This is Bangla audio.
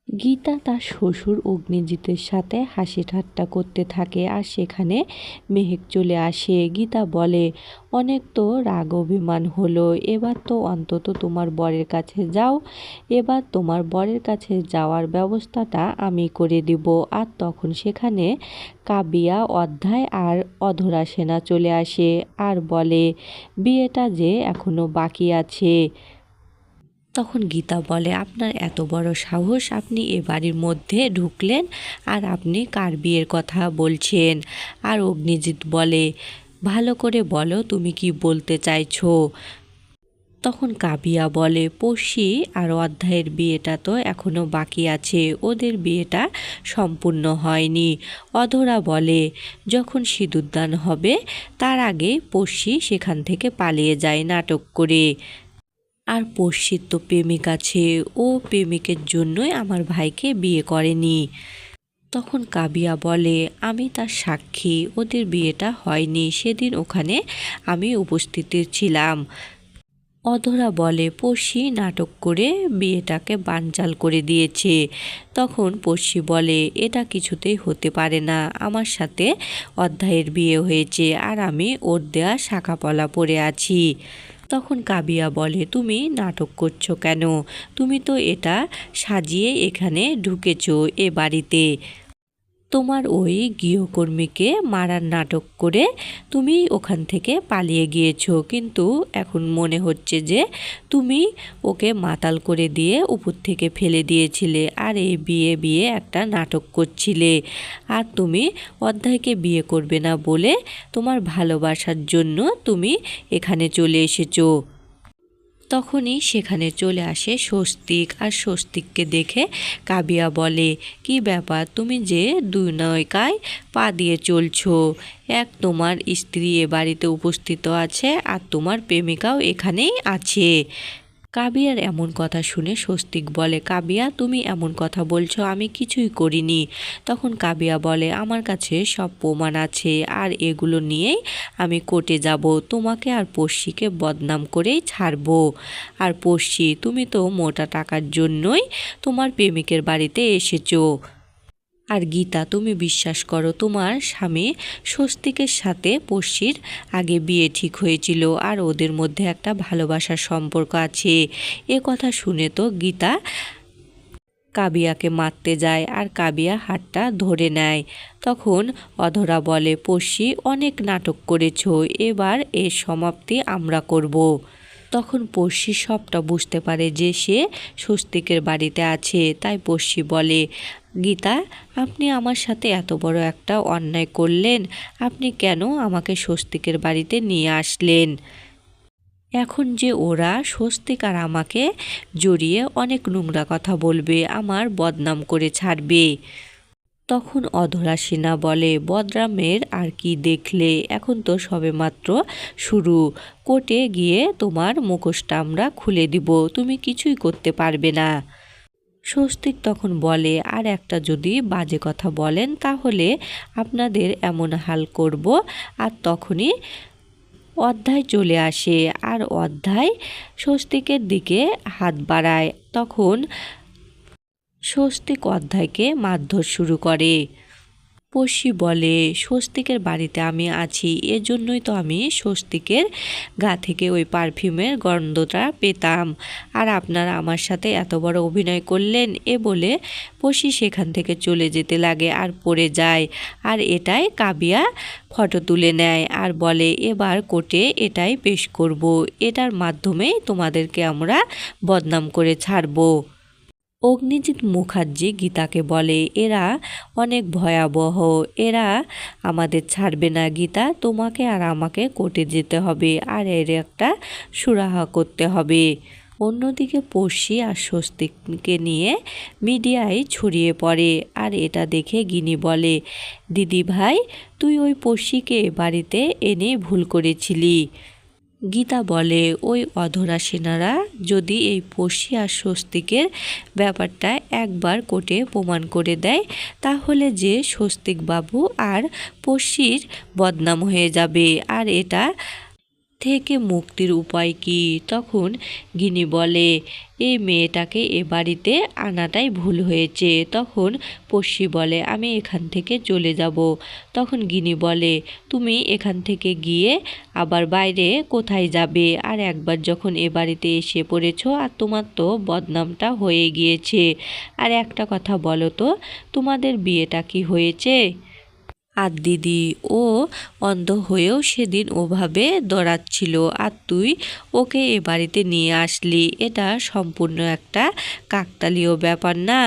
গীতা তার শ্বশুর অগ্নিজিতের সাথে হাসি ঠাট্টা করতে থাকে আর সেখানে মেহেক চলে আসে। গীতা বলে, অনেক তো রাগ অভিমান হলো, এবার তো অন্তত তোমার বরের কাছে যাও। এবার তোমার বরের কাছে যাওয়ার ব্যবস্থাটা আমি করে দিব। আর তখন সেখানে কাবিয়া, অধ্যায় আর অধরা সেনা চলে আসে আর বলে, বিয়েটা যে এখনো বাকি আছে। তখন গীতা বলে, আপনার এত বড় সাহস, আপনি এ বাড়ির মধ্যে ঢুকলেন আর আপনি কার বিয়ের কথা বলছেন? আর অগ্নিজিৎ বলে, ভালো করে বলো তুমি কি বলতে চাইছো? তখন কাবিয়া বলে, পড়শি আর অধ্যায়ের বিয়েটা তো এখনো বাকি আছে, ওদের বিয়েটা সম্পূর্ণ হয়নি। অধরা বলে, যখন সিঁদুরদান হবে তার আগে পড়শি সেখান থেকে পালিয়ে যায় নাটক করে। আর পড়শির তো প্রেমিক আছে, ও প্রেমিকের জন্যই আমার ভাইকে বিয়ে করেনি। তখন কাবিয়া বলে, আমি তার সাক্ষী, ওদের বিয়েটা হয়নি, সেদিন ওখানে আমি উপস্থিত ছিলাম। অধরা বলে, পড়শি নাটক করে বিয়েটাকে বানচাল করে দিয়েছে। তখন পড়শি বলে, এটা কিছুতেই হতে পারে না, আমার সাথে অধ্যায়ের বিয়ে হয়েছে আর আমি ওর দেয়া শাঁখাপলা পরে আছি। তখন কাবিয়া বলে, তুমি নাটক করছো কেন? তুমি তো এটা সাজিয়ে এখানে ঢুকেছো এ বাড়িতে। তোমার ওই গৃহকর্মীকে মারার নাটক করে তুমি ওখান থেকে পালিয়ে গিয়েছো, কিন্তু এখন মনে হচ্ছে যে তুমি ওকে মাতাল করে দিয়ে উপর থেকে ফেলে দিয়েছিলে আর এই বিয়ে বিয়ে একটা নাটক করছিলে। আর তুমি অধ্যায়কে বিয়ে করবে না বলে তোমার ভালোবাসার জন্য তুমি এখানে চলে এসেছো। তখনই সেখানে চলে আসে স্বস্তিক, আর স্বস্তিককে দেখে কাবিয়া বলে, কি ব্যাপার, তুমি যে দুই নৌকায় পা দিয়ে চলছো? এক তোমার স্ত্রী এ বাড়িতে উপস্থিত আছে আর তোমার প্রেমিকাও এখানেই আছে। কাবিয়ার এমন কথা শুনে স্বস্তিক বলে, কাবিয়া তুমি এমন কথা বলছো, আমি কিছুই করিনি। তখন কাবিয়া বলে, আমার কাছে সব প্রমাণ আছে আর এগুলো নিয়েই আমি কোর্টে যাব, তোমাকে আর পড়শিকে বদনাম করেই ছাড়বো। আর পড়শি, তুমি তো মোটা টাকার জন্যই তোমার প্রেমিকের বাড়িতে এসেছো। আর গীতা, তুমি বিশ্বাস করো, তোমার স্বামী স্বস্তিকের সাথে পড়শির আগে বিয়ে ঠিক হয়েছিল আর ওদের মধ্যে একটা ভালোবাসার সম্পর্ক আছে। এ কথা শুনে তো গীতা কাবিয়াকে মারতে যায় আর কাবিয়া হাতটা ধরে নেয়। তখন অধরা বলে, পড়শি অনেক নাটক করেছো, এবার এর সমাপ্তি আমরা করব। তখন পড়শি সবটা বুঝতে পারে যে সে স্বস্তিকের বাড়িতে আছে। তাই পড়শি বলে, গীতা, আপনি আমার সাথে এত বড় একটা অন্যায় করলেন, আপনি কেন আমাকে স্বস্তিকের বাড়িতে নিয়ে আসলেন? এখন যে ওরা স্বস্তিক আর আমাকে জড়িয়ে অনেক নোংরা কথা বলবে, আমার বদনাম করে ছাড়বে। তখন অধরা সিনহা বলে, বদরামের আর কি দেখলে, এখন তো সবেমাত্র শুরু। কোর্টে গিয়ে তোমার মুখোশটা আমরা খুলে দিব, তুমি কিছুই করতে পারবে না। স্বস্তিক তখন বলে, আর একটা যদি বাজে কথা বলেন তাহলে আপনাদের এমন হাল করব। আর তখনই অধ্যায় চলে আসে আর অধ্যায় স্বস্তিকের দিকে হাত বাড়ায়। তখন স্বস্তিক অধ্যায়কে মারধর শুরু করে। পড়শি বলে, স্বস্তিকের বাড়িতে আমি আছি, এজন্যই তো আমি স্বস্তিকের গা থেকে ওই পারফিউমের গন্ধটা পেতাম, আর আপনারা আমার সাথে এত বড় অভিনয় করলেন। এ বলে পড়শি সেখান থেকে চলে যেতে লাগে আর পড়ে যায়। আর এটাই কাবিয়া ফটো তুলে নেয় আর বলে, এবার কোর্টে এটাই পেশ করব, এটার মাধ্যমেই তোমাদেরকে আমরা বদনাম করে ছাড়বো। অগ্নিজিৎ মুখার্জি গীতাকে বলে, এরা অনেক ভয়াবহ, এরা আমাদের ছাড়বে না। গীতা, তোমাকে আর আমাকে কোর্টে যেতে হবে আর এর একটা সুরাহা করতে হবে। অন্যদিকে পড়শি আর স্বস্তিককে নিয়ে মিডিয়ায় ছড়িয়ে পড়ে। আর এটা দেখে গিনি বলে, দিদি ভাই, তুই ওই পড়শিকে বাড়িতে এনে ভুল করেছিলি। গীতা বলে, ওই অধরা সেনারা যদি এই পড়শি আর স্বস্তিকের ব্যাপারটা একবার কোর্টে প্রমাণ করে দেয়, তাহলে যে স্বস্তিক বাবু আর পড়শির বদনাম হয়ে যাবে। আর এটা থেকে মুক্তির উপায় কি? তখন গিনি বলে, এই মেয়েটাকে এ বাড়িতে আনাটাই ভুল হয়েছে। তখন পড়শি বলে, আমি এখান থেকে চলে যাব। তখন গিনি বলে, তুমি এখান থেকে গিয়ে আবার বাইরে কোথায় যাবে? আর একবার যখন এ বাড়িতে এসে পড়েছো, আর তোমার তো বদনামটা হয়ে গিয়েছে। আর একটা কথা বলো তো, তোমাদের বিয়েটা কি হয়েছে? আর দিদি, ও অন্ধ হয়েও সেদিন ওভাবে দৌড়াচ্ছিল, আর তুই ওকে এ বাড়িতে নিয়ে আসলি। এটা সম্পূর্ণ একটা কাকতালীয় ব্যাপার না?